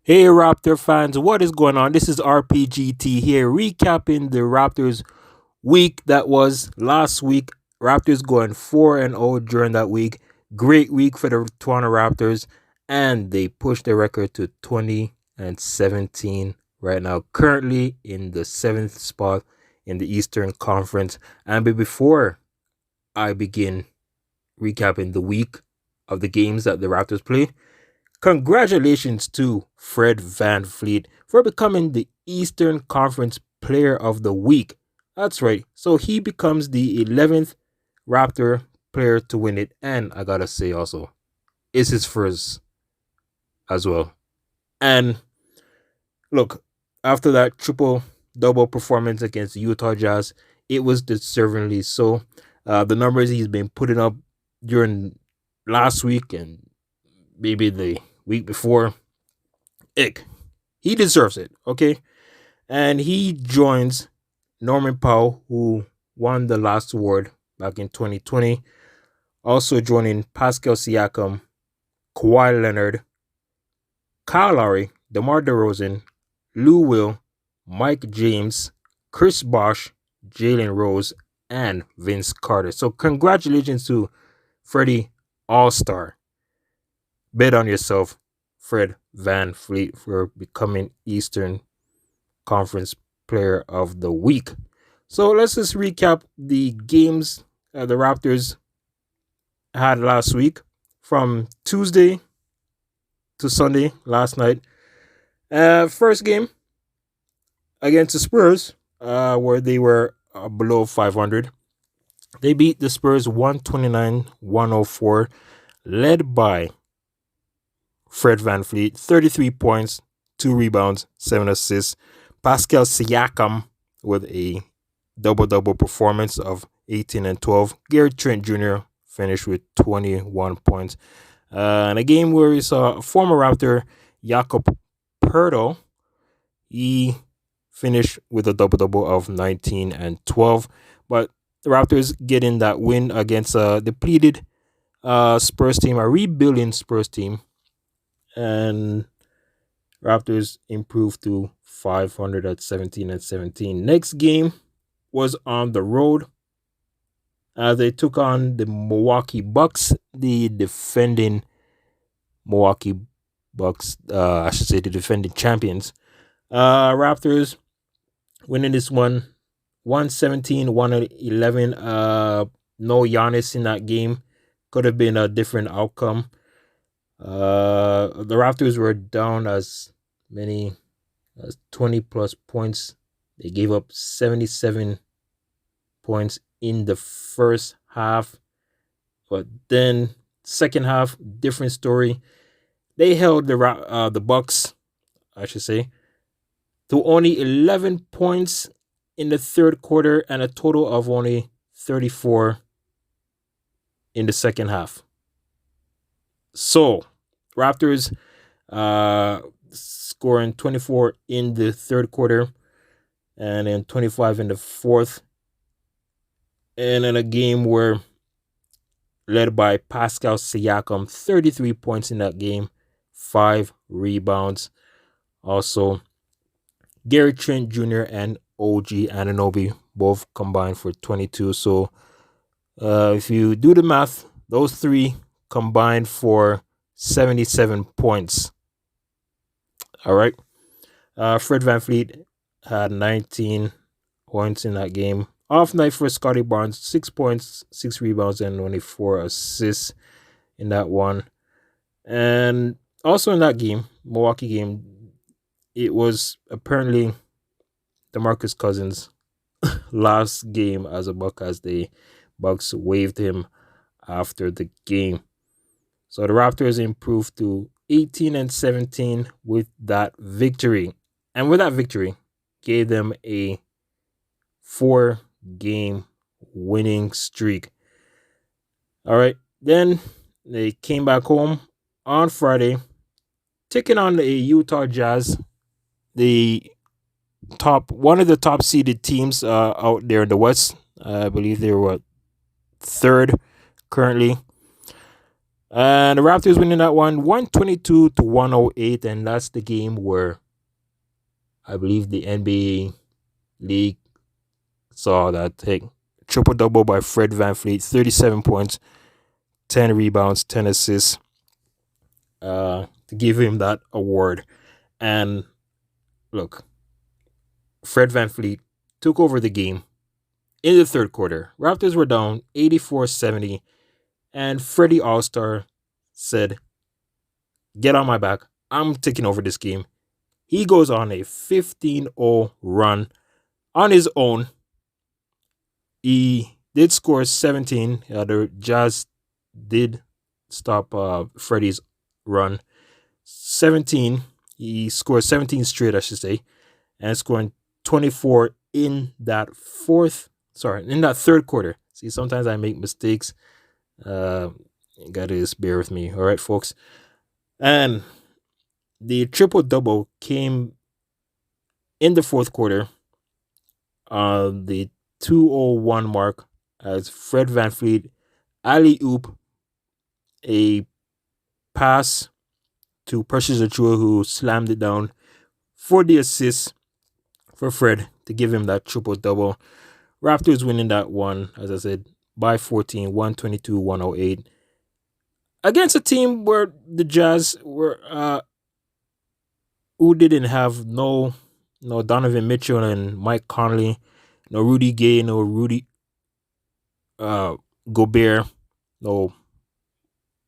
Hey Raptor fans, what is going on? This is RPGT here, recapping the Raptors week that was last week. Raptors going 4-0 during that week. Great week for the Toronto Raptors, and they pushed the record to 20-17 right now, currently in the 7th spot in the Eastern Conference. And before I begin recapping the week of the games that the Raptors play, congratulations to Fred Vanvleet for becoming the Eastern Conference Player of the Week. That's right. So he becomes the 11th Raptor player to win it. And I gotta say also, it's his first as well. And look, after that triple double performance against the Utah Jazz, it was deservingly so. The numbers he's been putting up during last week and maybe the week before, ick. He deserves it, okay? And he joins Norman Powell, who won the last award back in 2020. Also joining Pascal Siakam, Kawhi Leonard, Kyle Lowry, DeMar DeRozan, Lou Will, Mike James, Chris Bosh, Jalen Rose, and Vince Carter. So congratulations to Freddie All-Star. Bet on yourself, Fred Vanvleet, for becoming Eastern Conference Player of the Week. So let's just recap the games the Raptors had last week from Tuesday to Sunday last night. First game against the Spurs, where they were below 500. They beat the Spurs 129-104, led by Fred VanVleet, 33 points, 2 rebounds, 7 assists. Pascal Siakam with a double-double performance of 18 and 12. Gary Trent Jr. finished with 21 points. In a game where we saw former Raptor Jakob Pertl, he finished with a double-double of 19 and 12. But the Raptors getting that win against a depleted Spurs team, a rebuilding Spurs team. And Raptors improved to 500 at 17 and 17. Next game was on the road as they took on the Milwaukee Bucks, the defending Milwaukee Bucks, I should say the defending champions. Raptors winning this one 117, 111. No Giannis in that game. Could have been a different outcome. The Raptors were down as many as 20 plus points. They gave up 77 points in the first half, but then second half, different story. They held the Bucks, I should say, to only 11 points in the third quarter and a total of only 34 in the second half. So, Raptors scoring 24 in the third quarter and then 25 in the fourth. And in a game where led by Pascal Siakam, 33 points in that game, 5 rebounds. Also, Gary Trent Jr. and OG Anunoby both combined for 22. So if you do the math, those three combined for 77 points. All right. Fred VanVleet had 19 points in that game. Off night for Scotty Barnes, 6 points, 6 rebounds, and only 4 assists in that one. And also in that game, Milwaukee game, it was apparently DeMarcus Cousins' last game as a Buck, as the Bucks waived him after the game. So the Raptors improved to 18 and 17 with that victory. And with that victory, gave them a 4-game winning streak. All right. Then they came back home on Friday, taking on the Utah Jazz, one of the top seeded teams out there in the West. I believe they were third currently. And the Raptors winning that one 122 to 108. And that's the game where I believe the NBA league saw that triple double by Fred VanVleet, 37 points, 10 rebounds, 10 assists, to give him that award. And look, Fred VanVleet took over the game in the third quarter. Raptors were down 84-70, and Freddie All-Star said, "Get on my back. I'm taking over this game." He goes on a 15-0 run on his own. He did score 17. The Jazz did stop Freddie's run. 17. He scored 17 straight, I should say, and scoring 24 in that third quarter. See, sometimes I make mistakes. You gotta just bear with me. All right, folks. And the triple double came in the fourth quarter, the 2:01 mark, as Fred VanVleet alley-oop a pass to Precious Achiuwa, who slammed it down for the assist for Fred to give him that triple double. Raptors winning that one, as I said, by 14, 122, 108. Against a team where the Jazz were who didn't have no Donovan Mitchell and Mike Conley, no Rudy Gay, no Rudy Gobert, no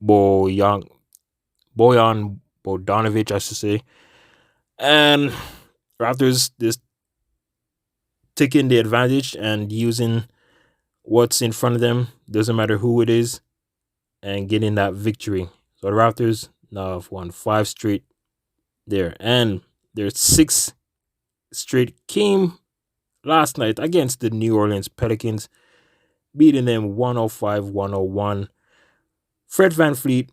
Bojan Bogdanovic, I should say. And Raptors just taking the advantage and using what's in front of them, doesn't matter who it is, and getting that victory. So the Raptors now have won 5 straight there, and their 6th straight came last night against the New Orleans Pelicans, beating them 105-101. Fred VanVleet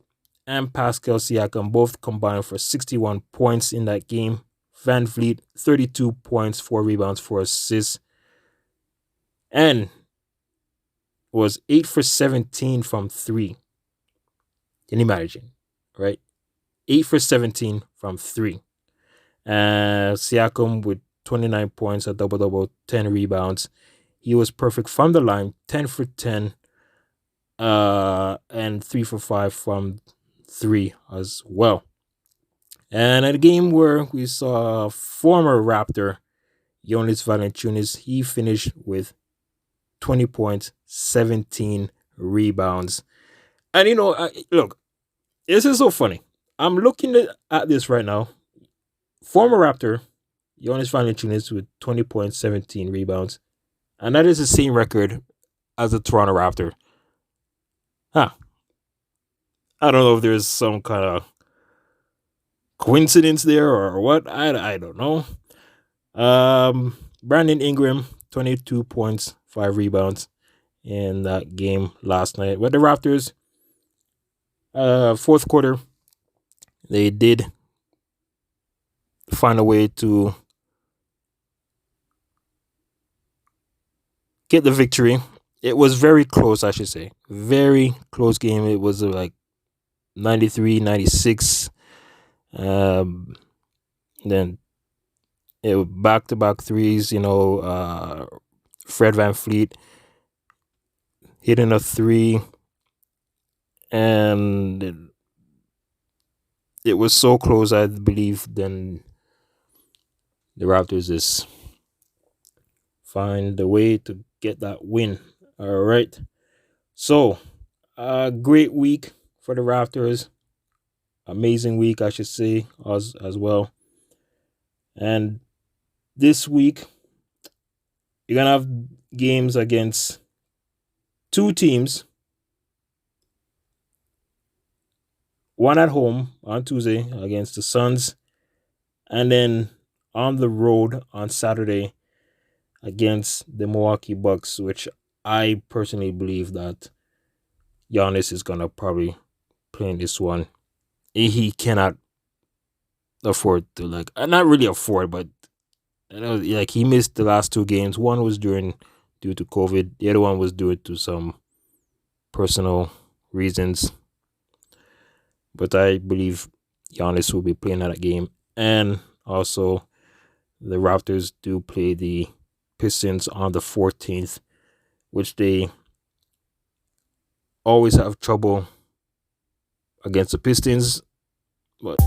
and Pascal Siakam both combined for 61 points in that game. VanVleet, 32 points, 4 rebounds, 4 assists, and was 8 for 17 from 3. Can you imagine? Right? 8 for 17 from 3. Siakam with 29 points, a double-double, 10 rebounds. He was perfect from the line, 10 for 10, and 3 for 5 from 3 as well. And at a game where we saw former Raptor, Jonas Valanciunas, he finished with 20 points, 17 rebounds. And look, this is so funny. I'm looking at this right now. Former Raptor, Jonas Valanciunas with 20 points, 17 rebounds. And that is the same record as the Toronto Raptor. I don't know if there's some kind of coincidence there or what. I don't know. Brandon Ingram, 22 points, 5 rebounds in that game last night. But the Raptors, fourth quarter, they did find a way to get the victory. It was very close, I should say. Very close game. It was like 93-96. Then back-to-back threes, Fred VanVleet hitting a 3, and it was so close, I believe. Then the Raptors just find a way to get that win. All right. So, a great week for the Raptors. Amazing week, I should say, as well. And this week, you're going to have games against 2 teams. One at home on Tuesday against the Suns, and then on the road on Saturday against the Milwaukee Bucks, which I personally believe that Giannis is going to probably play in this one. He cannot afford to, not really afford, but he missed the last 2 games. One was due to COVID. The other one was due to some personal reasons. but I believe Giannis will be playing that game. And also, the Raptors do play the Pistons on the 14th, which they always have trouble against the Pistons. But